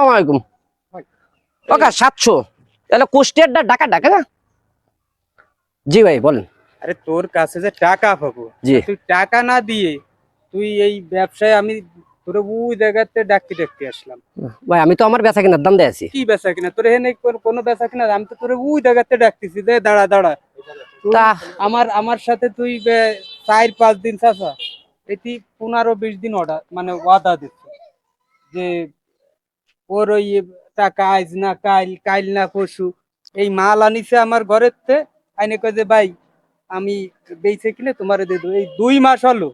আসসালামাইকুম ওকা 700 তাহলে কুষ্টিয়ারটা ঢাকা ঢাকা না জি ভাই বলেন। আরে তোর কাছে যে টাকা পাবো, জি তুই টাকা না দিয়ে তুই এই ব্যবসায় আমি তোর ওই জায়গাতে ডাকতে ডাকতে আসলাম। ভাই আমি তো আমার বেচা কেনার দাম দিয়ে আছি। কি বেচা কিনা তোর এখানে কোনো বেচা কিনা? আমি তো তোর ওই জায়গাতে ডাকতেছি যে দাঁড়া দাঁড়া তুই তা আমার সাথে তুই 4-5 দিন চাচা এটি 15-20 দিন অর্ডার মানে ওয়াদা দিচ্ছে যে ওর ওই টাকা আজ না কাইল, কাইল না পরশু এই মাল আনিছে আমার ঘরের তে আইনে কয় যে ভাই আমি বেচে কিনে তোমারে দিয়ে দেবো। এই 2 মাস হলো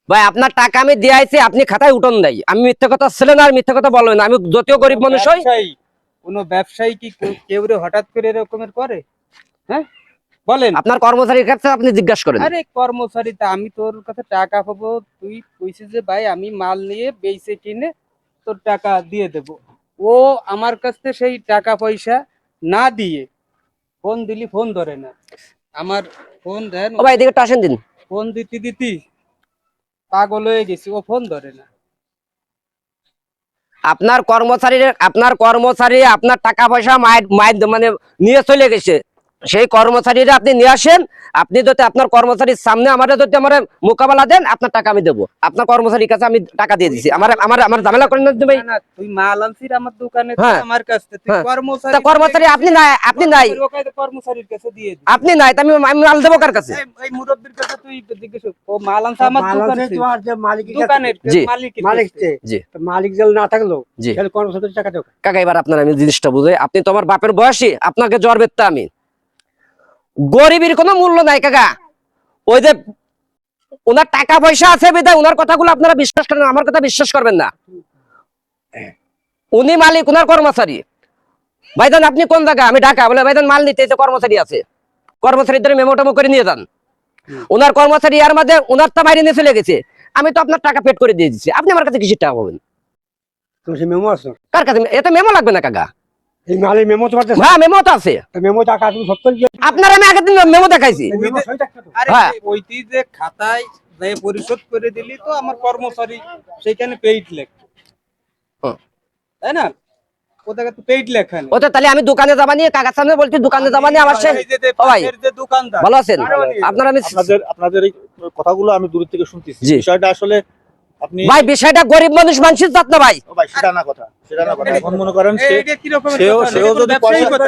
ভাই আপনার টাকা আমি দিয়ে আইছি, আপনি খাতায় উঠন দেয়। আমি মিথ্যা কথা ছিলেন আর মিথ্যা কথা বলবেন না। আমি যদিও গরিব মানুষ হই। কোনো ব্যবসায়ী কি কেউ রে হঠাৎ করে এরকমের করে? হ্যাঁ বলেন। আপনার কর্মচারীর কাছে আপনি জিজ্ঞাসা করেন। আরে কর্মচারী তা আমি তোর কাছে টাকা পাবো, তুই কইছিস যে ভাই আমি মাল নিয়ে বেচে কিনে তোর টাকা দিয়ে দেব। ও আমার কাছ থেকে সেই টাকা পয়সা না দিয়ে ফোন দিলি ফোন ধরে না। আমার ফোন দেন, ও ভাই এদিকে একটু আসেন দিন। ফোন দিতে দিতি পাগল হয়ে গেছি, ও ফোন ধরে না। আপনার কর্মচারী আপনার টাকা পয়সা মায়ের মানে নিয়ে চলে গেছে। সেই কর্মচারীরা আপনি নিয়ে আসেন। আপনি যদি আপনার কর্মচারীর সামনে যদি আমার মোকাবেলা দেন, আপনার টাকা আমি দেবো। আপনার কর্মচারীর কাছে আমি টাকা দিয়ে দিছি। আমার ঝামেলা করেন না ভাই। না তুই মাল আনছিস আমার দোকানে, হ্যাঁ, আমার কাছে তুই হ্যাঁ। কর্মচারী কর্মচারী আপনি নাই, কর্মচারীর কাছে দিয়ে দিস। আপনি নাই তা আমি মাল দেবো কার কাছে? এই মুরব্বির কাছে তুই জিজ্ঞেস কর, ও মাল আনছে আমার দোকানে, তোমার যে মালিকের দোকানের জি। মালিক জি মালিক যদি না থাকলো জি তাহলে কর্মচারীর টাকা দেবো। কাকা এবার আপনার আমি জিনিসটা বুঝে, আপনি তো আমার বাপের বয়সী, আপনাকে জ্বর বেত্তা আমি। গরিবের কোনো মূল্য নাই কাকা। ওই যে ওনার টাকা পয়সা আছে বিধায় ওনার কথাগুলো আপনারা বিশ্বাস করেন, আমার কথা বিশ্বাস করবেন না। উনি মালিক, ওনার কর্মচারী। ভাইজান আপনি কোন জায়গা? আমি ঢাকা। বলে ভাইজান মাল নিতে এসে কর্মচারী আছে, কর্মচারীদের মেমো টেমো করে নিয়ে যান। ওনার কর্মচারী আর মাঝে ওনার তা বাইরে নিয়ে চলে গেছে। আমি তো আপনার টাকা পেড করে দিয়ে দিচ্ছি, আপনি আমার কাছে কিসের টাকা পাবেন? তুমি সে মেমো আছে? কার কাছে? এতে মেমো লাগবে না কাকা। এই মালের মেমো তোমার কাছে? হ্যাঁ মেমো তো আছে। মেমো টাকা তুমি সত্তর আপনার আমি আগের দিন মেমো দেখাইছি। আরে হ্যাঁ। ওইটি যে খাতায় যে পরিশোধ করে দিলি তো আমার কর্মচারী সেইখানে পেইড লেখা, তাই না? ও জায়গা তো পেইড লেখা নেই। ও তো তাহলে আমি দোকানে যাবা নিয়ে কাকার সামনে বলছি, দোকানে যাবা নিয়ে আমার এই যে ভাই পাশের যে দোকানদার, ভালো আছেন? আপনার আমি আপনাদের এই কথাগুলো আমি দূর থেকে শুনতেছি। জি। বিষয়টা আসলে আপনি ভাই বিষয়টা গরিব মানুষ মানসিক জাত না ভাই। ও ভাই সেটা না কথা, সেটা না কথা। এখন মনে করেন এটা কি রকমের সেও কথা? সেও এটা কোনো যদি ব্যবসায়ী কথা?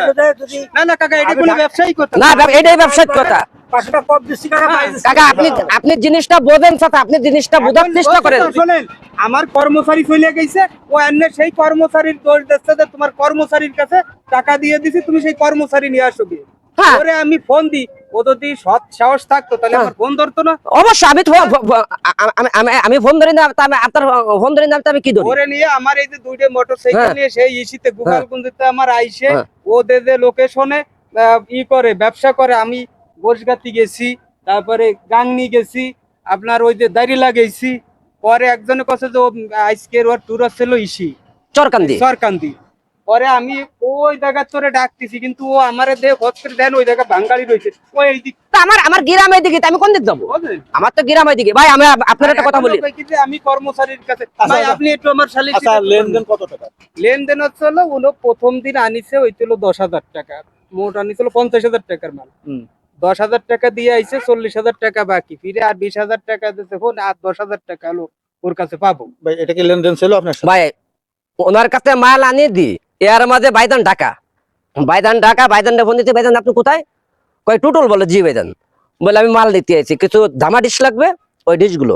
না না কাকা, এটা কোনো ব্যবসায়ী কথা না এটাই ব্যবসায়িক কথা। 500 টাকা কম দিচ্ছি কাকা, কাকা আপনি জিনিসটা বোঝেন সাথে, আপনি জিনিসটা বোঝার চেষ্টা করেন। শোনেন, আমার কর্মচারী চলে গেছে, ও অন্য সেই কর্মচারীর দোষ দিচ্ছে যে তোমার কর্মচারীর কাছে টাকা দিয়ে দিছি, তুমি সেই কর্মচারী নিয়ে আসো গিয়ে। হ্যাঁ। ওরে আমি ফোন দিই, ও যদি সৎ সাহস থাকতো তাহলে আমার ফোন ধরতো না। অবশ্যই আমি ফোন ধরি না, আপনার ফোন ধরি না আমি কি ধরি? ওরে নিয়ে আমার এই যে 2টা মোটরসাইকেল নিয়ে সেই ইসিতে গোপালগঞ্জেতে আমার আইসে ও দে লোকেশনে ই করে ব্যবসা করে। আমি গোসগাতি গেছি, তারপরে গাংনি গেছি, আপনার ওই যে দাড়িলা গেছি। পরে একজনের কাছে যে আজকের ওর ট্যুর ছিল ইসি চরকান্দি সরকান্দি। পরে আমি ওই জায়গা তোরে ডাকতেছি, কিন্তু ও আমারে দেখ হট করে দেন ওই জায়গা বাঙালি রয়েছে, ওই এই দিক তা আমার গ্রামের দিকে, আমি কোন দিক যাবো? বুঝলেন? আমার তো গ্রামের দিকে। ভাই আমি আপনার একটা কথা বলি, আমি কর্মচারীর কাছে ভাই আপনি একটু আমার শালিক আচ্ছা লেনদেন কত টাকা? লেনদেন হচ্ছে হলো উনি প্রথম দিন আনিছে হইছিল 10,000 টাকা, মোট আনিছিল 50,000 টাকার মাল। 10,000 টাকা দিয়ে আইছে, 40,000 টাকা বাকি, ফিরে আর 20,000 টাকা দিতে ফোন, আর 10,000 টাকা হলো ওর কাছে পাবো। ভাই এটা কি লেনদেন ছিল আপনার সাথে? ভাই ওনার কাছে মাল আনিয়ে দি, এর মাঝে বাইদান ঢাকা, বাইদান ফোন দিতে, বাইদান আপনি কোথায়? কয় টুটুল। বলে জি বাইদান। বলে আমি মাল দিতে আইছি, কিছু ধামা ডিশ লাগবে, ওই ডিশগুলো।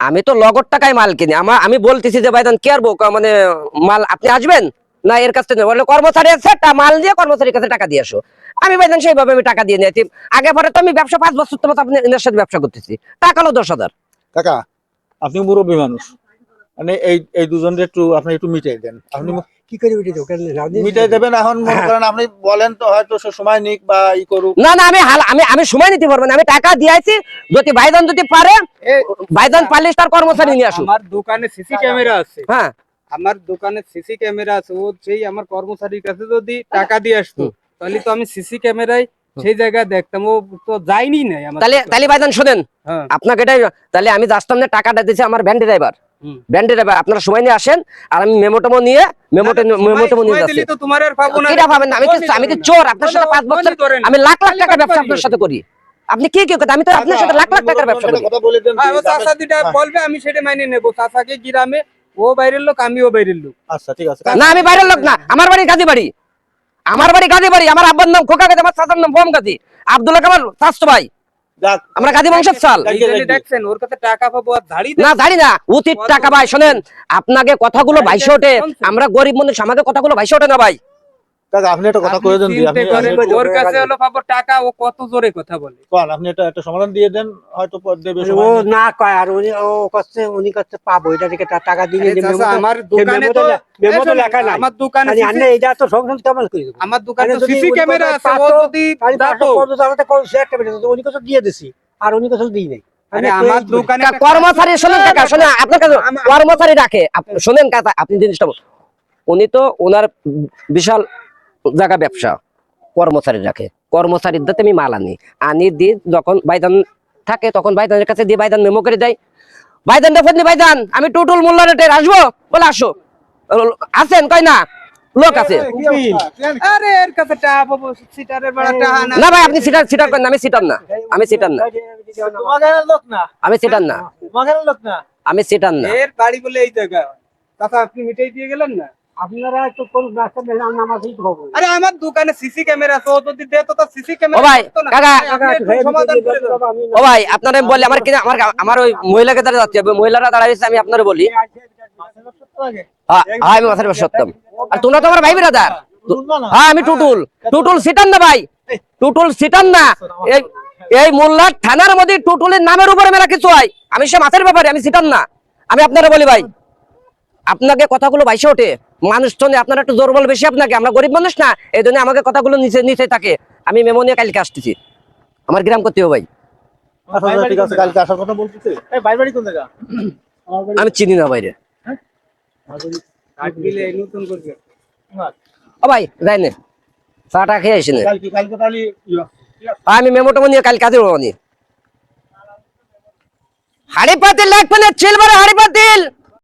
আমি তো লগর টাকায় মাল কিনি। আমি বলতেছি যে ভাইজান কি আরবো, মানে মাল আপনি আসবেন না এর কাছ থেকে? বলে কর্মচারী আছে, মাল দিয়ে কর্মচারীর কাছে টাকা দিয়ে আসো। আমি ভাইজান সেইভাবে আমি টাকা দিয়ে নিয়েছি। আগে পরে তো আমি ব্যবসা 5 বছর তোমার আপনি এর সাথে ব্যবসা করতেছি, টাকা হলো 10,000। কাকা আপনি মুরব্বী মানুষ, মানে এই দুজনের একটু আপনি একটু মিটাই দেন। আপনি কি করে উঠে যাও? কেন মিটাই দেবেন? এখন মনে করেন আপনি বলেন তো হয়তো সে সময় নিক বা ই করুক। না আমি সময় নিতে পারবো না। আমি টাকা দিয়েছি, যদি ভাইজান যদি পারে, ভাইজান পারলে তার কর্মচারী নিয়ে আসুন। আমার দোকানে সিসি ক্যামেরা আছে। হ্যাঁ আমার দোকানে সিসি ক্যামেরা আছে। ও সেই আমার কর্মচারীর কাছে যদি টাকা দিয়ে আসতো তাহলে তো আমি সিসি ক্যামেরায় সেই জায়গায় দেখতাম। ও তো যায়নি নাই আমার। তাহলে ভাইজান শোনেন, হ্যাঁ। আপনাকে এটাই তাহলে আমি যার সামনে টাকাটা দিয়েছি আমার ভ্যান ড্রাইভার, হুম। ব্যান্ডের আপনারা সময় নিয়ে আসেন, আর আমি মেমোটেমো নিয়ে মেমোটেমো নিয়ে সময় যাচ্ছি। দিলি তো তোমার আর পাবো না। কিরা পাবেন না? আমি কি চোর? আপনার সাথে 5 বছর আমি লাখ লাখ টাকার ব্যবসা আপনার সাথে করি। আপনি কি কি কথা? আমি তো আপনার সাথে লাখ লাখ টাকার ব্যবসা করি। কথা বলে দেন। হ্যাঁ, ও চাচা যেটা বলবে আমি সেটা মাইনে নেবো। চাচাকে গ্রামে ও বাইরের লোক, আমিও বাইরের লোক। আচ্ছা ঠিক আছে। না আমি বাইরের লোক না, আমার বাড়ি গাজী বাড়ি, আমার বাড়ি গাজী বাড়ি। আমার আব্বার নাম খোকা গাজী, আমার চাচার নাম ফোম গাজী, আব্দুল্লাহ কামাল চাচতো ভাই, যাক, আমরা গাজী বংশের চাল। এই জন্য দেখছেন ওর কাছে টাকা পাবো আর ধাড়ি না জানি না অতীত টাকা ভাই। শোনেন, আপনাকে কথাগুলো ভাইসে ওঠে, আমরা গরিব মানুষ, আমাকে কথাগুলো ভাইসে ওঠে না ভাই। কাকা আপনি একটা কথা কয়ে দেন দি, আপনি ওর কাছে হলো পাবো টাকা, ও কত জোরে কথা বলে। কোন আপনি একটা সমাধান দিয়ে দেন, হয়তো দেবে ও সময় নেই। না কয়, আর উনি কাছে পাবো এটা থেকে টাকা দিয়ে আরে চাচা, আমার দোকানে তো মেমো তো লেখা নাই। আমার দোকানে খালি আন্নে এটা তো সংসার কেমন করে দেবো? আমার দোকানে আরে তো যদি সিসি উনি ক্যামেরা কোথায় আছে, ও পাতো, যদি আমি যাতো। 500 কোন শেয়ার টেবিল উনি কাছে দিয়ে দিছি, আর উনি কাছে দিই নাই। আরে আমার দোকানে একটা কর্মচারী শোনেন কাকা, শোনেন আপনার কাছে কর্মচারী রাখে। শোনেন কাকা, আপনি জিনিসটা উনি তো ওনার বিশাল জায়গা ব্যবসা, কর্মচারী রাখে, কর্মচারীর দাতে আমি মাল আনি দিই। যখন বাইদান থাকে তখন বাইদানের কাছে দিয়ে বাইদান মেমো করে দেয়, বাইদানটা ফোন বাইদান আমি টুটুল মূল্য রেটের আসবো, বলে আসো। আছেন কয় না লোক আছে। আরে এর কাছে টাকা পাবো, সিটারের বেলা টাকা না। না ভাই আপনি সিটার করেন না, আমি সিটার না, আমি সিটার না, তোমাদের লোক না, আমি সিটার না, তোমাদের লোক না। আমি সিটার না। এর বাড়ি বলে এই জায়গা। চাচা আপনি মিটাই দিয়ে গেলেন না। আপনারা একটু কোন রাস্তা দেখেন, নামাজই পাবো। আরে আমার দোকানে সিসি ক্যামেরা আছে, ও যদি দে তো সিসি ও ক্যামেরা ভাই করতো না। কাকা, আপনি একটু সমাধান করে দেন। ও ভাই আপনারা বললে আমার কিনা আমার ওই মহিলাকে দাঁড়িয়ে যাচ্ছে, মহিলারা দাঁড়াইছে, আমি আপনারা বলি হ্যাঁ হ্যাঁ, আমি মাথার উপর সত্যম। আর তোমরা তো আমার ভাই বিরাদার। হ্যাঁ আমি টুটুল, টুটুল সিটার না ভাই, টুটুল সিটার না। এই মোল্লা থানার মধ্যে টুটুলের নামের উপরে মেলা কিছু হয়, আমি সে মাথার ব্যাপারে, আমি সিটার না। আমি আপনারা বলি ভাই, আপনাকে কথাগুলো ভাইসে ওঠে, মানুষ তো নেই, আপনারা একটু দুর্বল বেশি আপনাকে, আমরা গরিব মানুষ না, এই জন্য আমাকে কথাগুলো নিচে নিচে থাকে। আমি মেমো নিয়ে কালকে আসতেছি, আমার গ্রাম করতে হবে ভাই। আচ্ছা ঠিক আছে, কালকে আসার কথা বলতেছে। এই ভাই বাড়ি কোন জায়গা? আমি চিনি না বাইরে। কাট দিলে এই নতুন করবে। ও ভাই যাই না, চাটা খেয়ে আসি না। কালকে তাহলে আমি মেমোটা নিয়ে কাল কাজে হাড়ি পাতিল লাগবে না, চিল হাড়ি পাতিল।